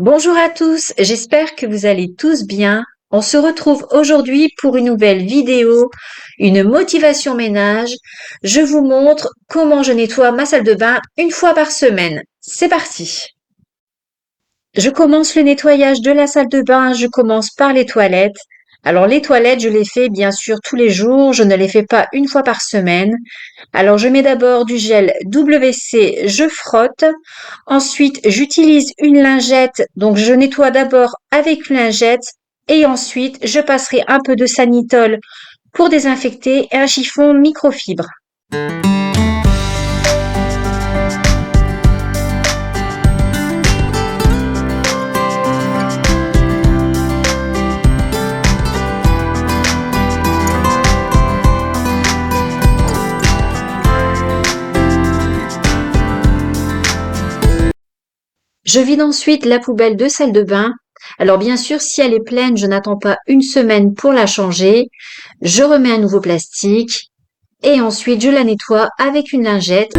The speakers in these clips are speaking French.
Bonjour à tous, j'espère que vous allez tous bien. On se retrouve aujourd'hui pour une nouvelle vidéo, une motivation ménage. Je vous montre comment je nettoie ma salle de bain une fois par semaine. C'est parti. Je commence le nettoyage de la salle de bain, je commence par les toilettes. Alors les toilettes, je les fais bien sûr tous les jours, je ne les fais pas une fois par semaine. Alors je mets d'abord du gel WC, je frotte. Ensuite, j'utilise une lingette, donc je nettoie d'abord avec une lingette et ensuite je passerai un peu de Sanitol pour désinfecter et un chiffon microfibre. Je vide ensuite la poubelle de salle de bain. Alors bien sûr, si elle est pleine, je n'attends pas une semaine pour la changer. Je remets un nouveau plastique et ensuite je la nettoie avec une lingette.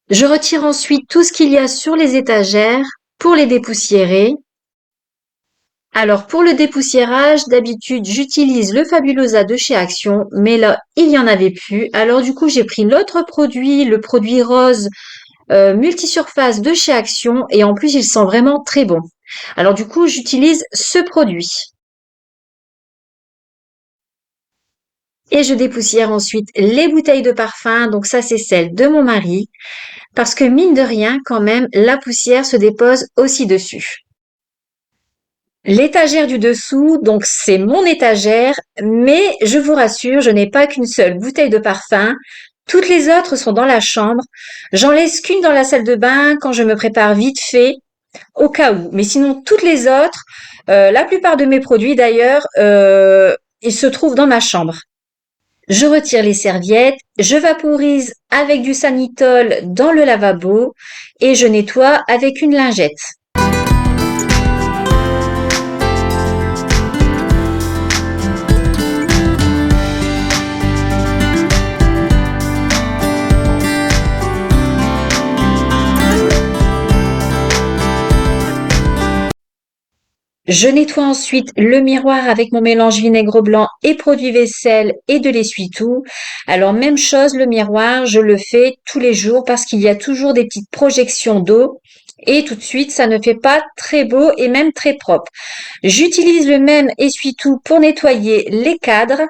Je retire ensuite tout ce qu'il y a sur les étagères pour les dépoussiérer. Alors pour le dépoussiérage, d'habitude j'utilise le Fabulosa de chez Action, mais là il y en avait plus. Alors du coup j'ai pris l'autre produit, le produit rose multisurface de chez Action, et en plus il sent vraiment très bon. Alors du coup j'utilise ce produit. Et je dépoussière ensuite les bouteilles de parfum, donc ça c'est celle de mon mari, parce que mine de rien quand même la poussière se dépose aussi dessus. L'étagère du dessous, donc c'est mon étagère, mais je vous rassure, je n'ai pas qu'une seule bouteille de parfum. Toutes les autres sont dans la chambre. J'en laisse qu'une dans la salle de bain quand je me prépare vite fait, au cas où. Mais sinon, toutes les autres, la plupart de mes produits d'ailleurs, ils se trouvent dans ma chambre. Je retire les serviettes, je vaporise avec du Sanitol dans le lavabo et je nettoie avec une lingette. Je nettoie ensuite le miroir avec mon mélange vinaigre blanc et produit vaisselle et de l'essuie-tout. Alors même chose, le miroir, je le fais tous les jours parce qu'il y a toujours des petites projections d'eau et tout de suite, ça ne fait pas très beau et même très propre. J'utilise le même essuie-tout pour nettoyer les cadres.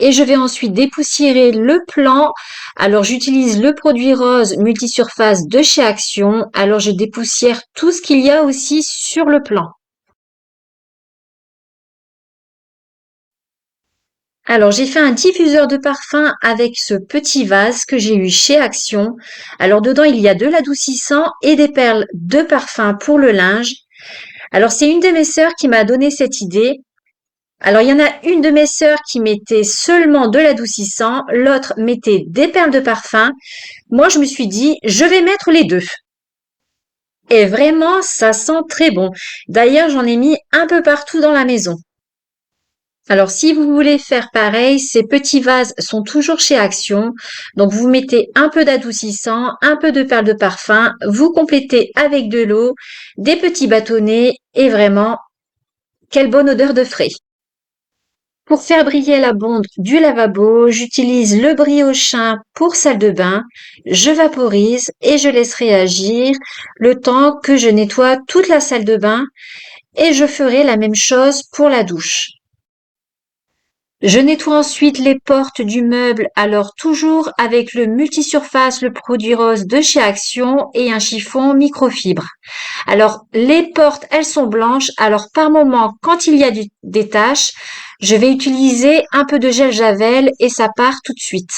Et je vais ensuite dépoussiérer le plan. Alors, j'utilise le produit rose multisurface de chez Action. Alors, je dépoussière tout ce qu'il y a aussi sur le plan. Alors, j'ai fait un diffuseur de parfum avec ce petit vase que j'ai eu chez Action. Alors, dedans, il y a de l'adoucissant et des perles de parfum pour le linge. Alors, c'est une de mes sœurs qui m'a donné cette idée. Alors, il y en a une de mes sœurs qui mettait seulement de l'adoucissant, l'autre mettait des perles de parfum. Moi, je me suis dit, je vais mettre les deux. Et vraiment, ça sent très bon. D'ailleurs, j'en ai mis un peu partout dans la maison. Alors, si vous voulez faire pareil, ces petits vases sont toujours chez Action. Donc, vous mettez un peu d'adoucissant, un peu de perles de parfum, vous complétez avec de l'eau, des petits bâtonnets et vraiment, quelle bonne odeur de frais. Pour faire briller la bonde du lavabo, j'utilise le briochin pour salle de bain. Je vaporise et je laisse réagir le temps que je nettoie toute la salle de bain et je ferai la même chose pour la douche. Je nettoie ensuite les portes du meuble, alors toujours avec le multisurface, le produit rose de chez Action et un chiffon microfibre. Alors, les portes, elles sont blanches. Alors, par moment, quand il y a des taches, je vais utiliser un peu de gel Javel et ça part tout de suite.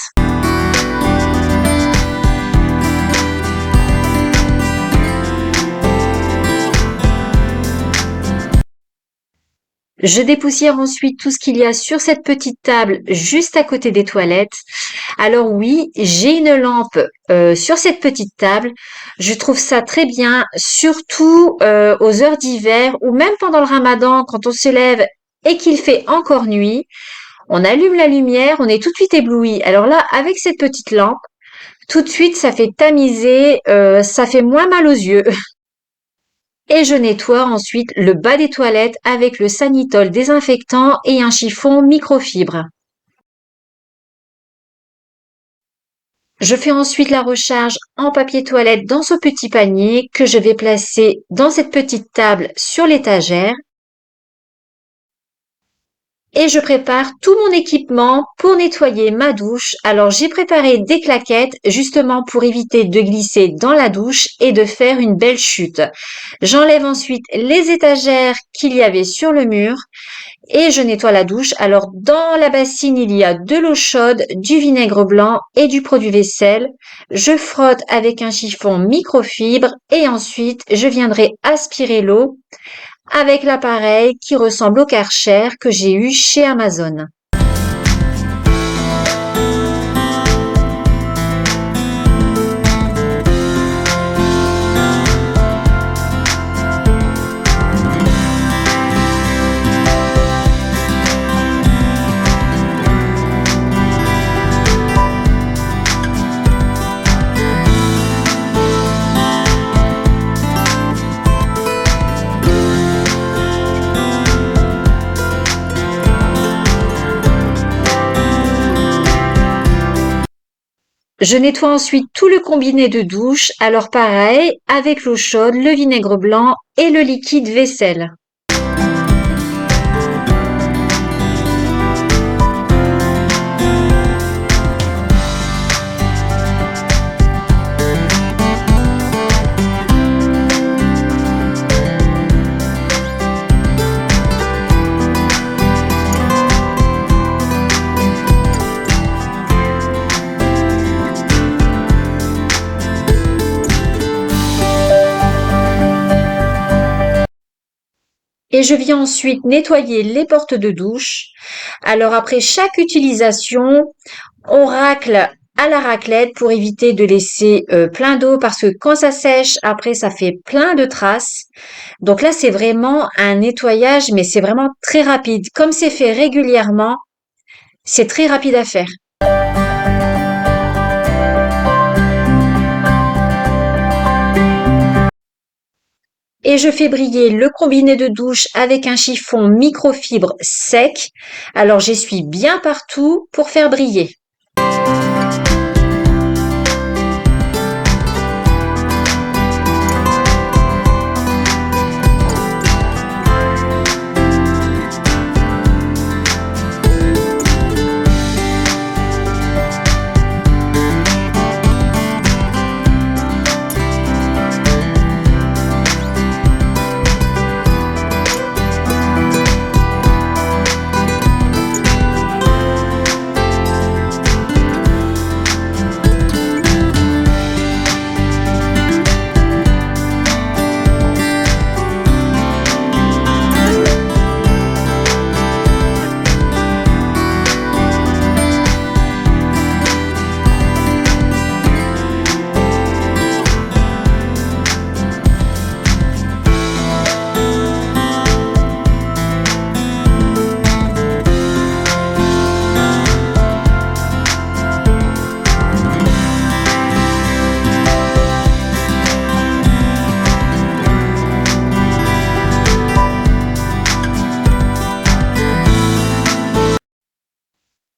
Je dépoussière ensuite tout ce qu'il y a sur cette petite table juste à côté des toilettes. Alors oui, j'ai une lampe sur cette petite table. Je trouve ça très bien, surtout aux heures d'hiver ou même pendant le ramadan quand on se lève et qu'il fait encore nuit. On allume la lumière, on est tout de suite ébloui. Alors là, avec cette petite lampe, tout de suite, ça fait tamiser, ça fait moins mal aux yeux. Et je nettoie ensuite le bas des toilettes avec le Sanitol désinfectant et un chiffon microfibre. Je fais ensuite la recharge en papier toilette dans ce petit panier que je vais placer dans cette petite table sur l'étagère. Et je prépare tout mon équipement pour nettoyer ma douche. Alors j'ai préparé des claquettes justement pour éviter de glisser dans la douche et de faire une belle chute. J'enlève ensuite les étagères qu'il y avait sur le mur et je nettoie la douche. Alors dans la bassine, il y a de l'eau chaude, du vinaigre blanc et du produit vaisselle. Je frotte avec un chiffon microfibre et ensuite je viendrai aspirer l'eau avec l'appareil qui ressemble au Karcher que j'ai eu chez Amazon. Je nettoie ensuite tout le combiné de douche, alors pareil, avec l'eau chaude, le vinaigre blanc et le liquide vaisselle. Et je viens ensuite nettoyer les portes de douche. Alors après chaque utilisation, on racle à la raclette pour éviter de laisser plein d'eau parce que quand ça sèche, après ça fait plein de traces. Donc là, c'est vraiment un nettoyage, mais c'est vraiment très rapide. Comme c'est fait régulièrement, c'est très rapide à faire. Et je fais briller le combiné de douche avec un chiffon microfibre sec. Alors j'essuie bien partout pour faire briller.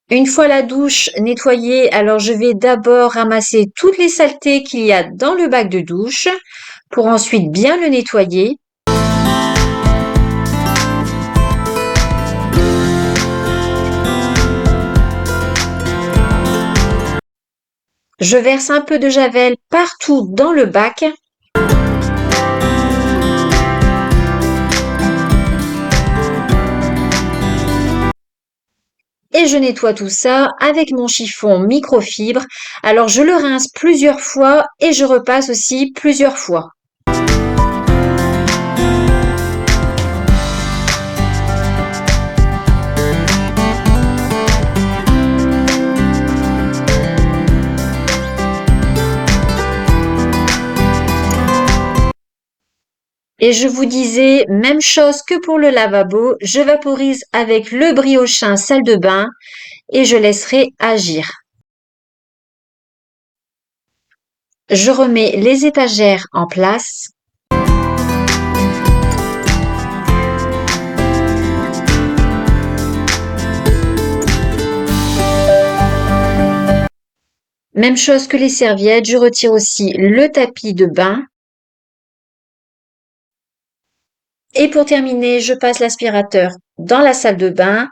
Une fois la douche nettoyée, alors je vais d'abord ramasser toutes les saletés qu'il y a dans le bac de douche pour ensuite bien le nettoyer. Je verse un peu de javel partout dans le bac. Et je nettoie tout ça avec mon chiffon microfibre. Alors je le rince plusieurs fois et je repasse aussi plusieurs fois. Et je vous disais, même chose que pour le lavabo, je vaporise avec le briochin salle de bain et je laisserai agir. Je remets les étagères en place. Même chose que les serviettes, je retire aussi le tapis de bain. Et pour terminer, je passe l'aspirateur dans la salle de bain.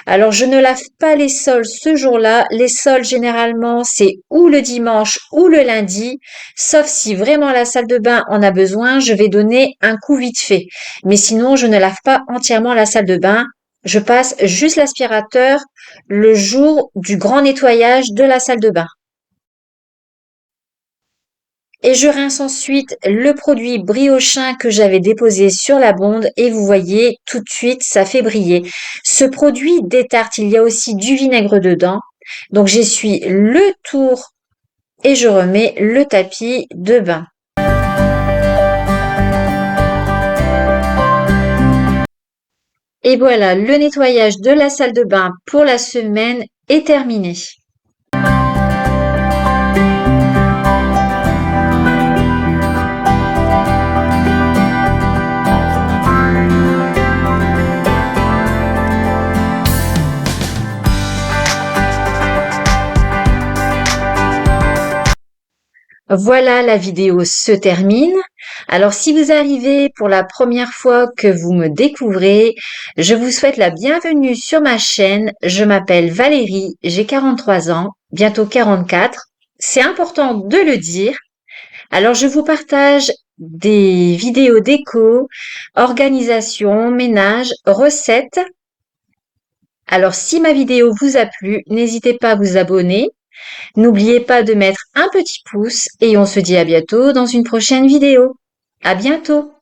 Alors, je ne lave pas les sols ce jour-là. Les sols, généralement, c'est ou le dimanche ou le lundi. Sauf si vraiment la salle de bain en a besoin, je vais donner un coup vite fait. Mais sinon, je ne lave pas entièrement la salle de bain. Je passe juste l'aspirateur le jour du grand nettoyage de la salle de bain. Et je rince ensuite le produit briochin que j'avais déposé sur la bonde et vous voyez, tout de suite, ça fait briller. Ce produit détarte, il y a aussi du vinaigre dedans. Donc j'essuie le tour et je remets le tapis de bain. Et voilà, le nettoyage de la salle de bain pour la semaine est terminé. Voilà, la vidéo se termine. Alors, si vous arrivez pour la première fois que vous me découvrez, je vous souhaite la bienvenue sur ma chaîne. Je m'appelle Valérie, j'ai 43 ans, bientôt 44. C'est important de le dire. Alors, je vous partage des vidéos déco, organisation, ménage, recettes. Alors, si ma vidéo vous a plu, n'hésitez pas à vous abonner. N'oubliez pas de mettre un petit pouce et on se dit à bientôt dans une prochaine vidéo. À bientôt!